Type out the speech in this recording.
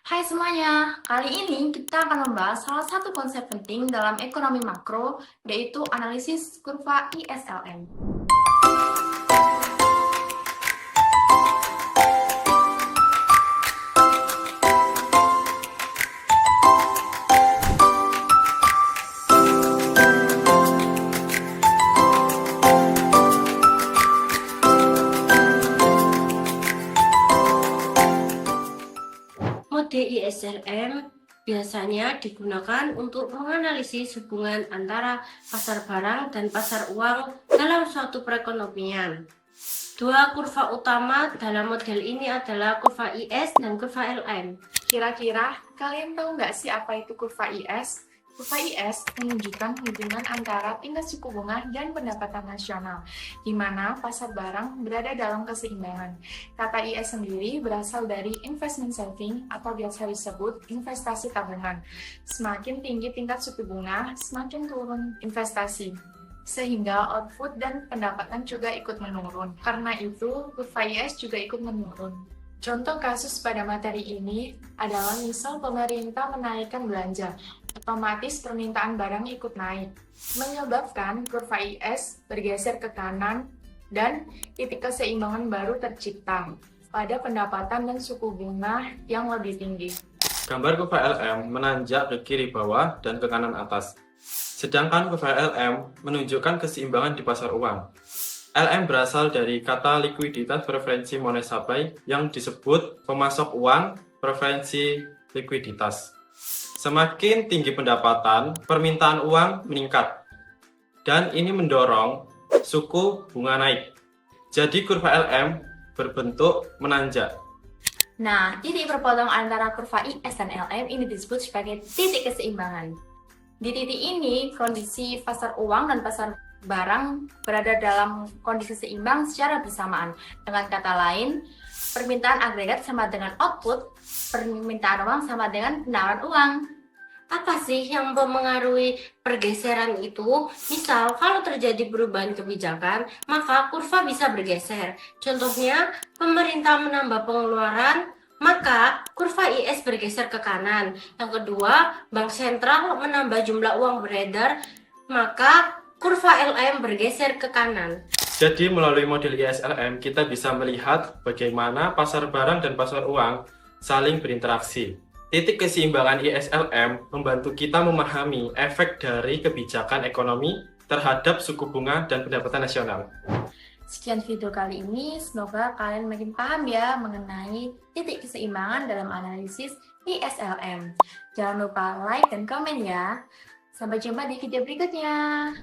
Hai semuanya, kali ini kita akan membahas salah satu konsep penting dalam ekonomi makro, yaitu analisis kurva ISLM. Mode ISLM biasanya digunakan untuk menganalisis hubungan antara pasar barang dan pasar uang dalam suatu perekonomian. Dua kurva utama dalam model ini adalah kurva IS dan kurva LM. Kira-kira kalian tahu nggak sih apa itu kurva IS? Kurva IS menunjukkan hubungan antara tingkat suku bunga dan pendapatan nasional, di mana pasar barang berada dalam keseimbangan. Kata IS sendiri berasal dari investment saving atau biasa disebut investasi tabungan. Semakin tinggi tingkat suku bunga, semakin turun investasi, sehingga output dan pendapatan juga ikut menurun. Karena itu, kurva IS juga ikut menurun. Contoh kasus pada materi ini adalah misal pemerintah menaikkan belanja, otomatis permintaan barang ikut naik, menyebabkan kurva IS bergeser ke kanan dan titik keseimbangan baru tercipta pada pendapatan dan suku bunga yang lebih tinggi. Gambar kurva LM menanjak ke kiri bawah dan ke kanan atas. Sedangkan kurva LM menunjukkan keseimbangan di pasar uang. LM berasal dari kata likuiditas preferensi money supply yang disebut pemasok uang preferensi likuiditas. Semakin tinggi pendapatan, permintaan uang meningkat. Dan ini mendorong suku bunga naik. Jadi kurva LM berbentuk menanjak. Nah, titik berpotong antara kurva IS dan LM ini disebut sebagai titik keseimbangan. Di titik ini, kondisi pasar uang dan pasar barang berada dalam kondisi seimbang secara bersamaan. Dengan kata lain, permintaan agregat sama dengan output, permintaan uang sama dengan penawaran uang. Apa sih yang memengaruhi pergeseran itu? Misal, kalau terjadi perubahan kebijakan, maka kurva bisa bergeser. Contohnya, pemerintah menambah pengeluaran, maka kurva IS bergeser ke kanan. Yang kedua, bank sentral menambah jumlah uang beredar, maka kurva LM bergeser ke kanan. Jadi melalui model ISLM kita bisa melihat bagaimana pasar barang dan pasar uang saling berinteraksi. Titik keseimbangan ISLM membantu kita memahami efek dari kebijakan ekonomi terhadap suku bunga dan pendapatan nasional. Sekian video kali ini, semoga kalian makin paham ya mengenai titik keseimbangan dalam analisis ISLM. Jangan lupa like dan komen ya. Sampai jumpa di video berikutnya.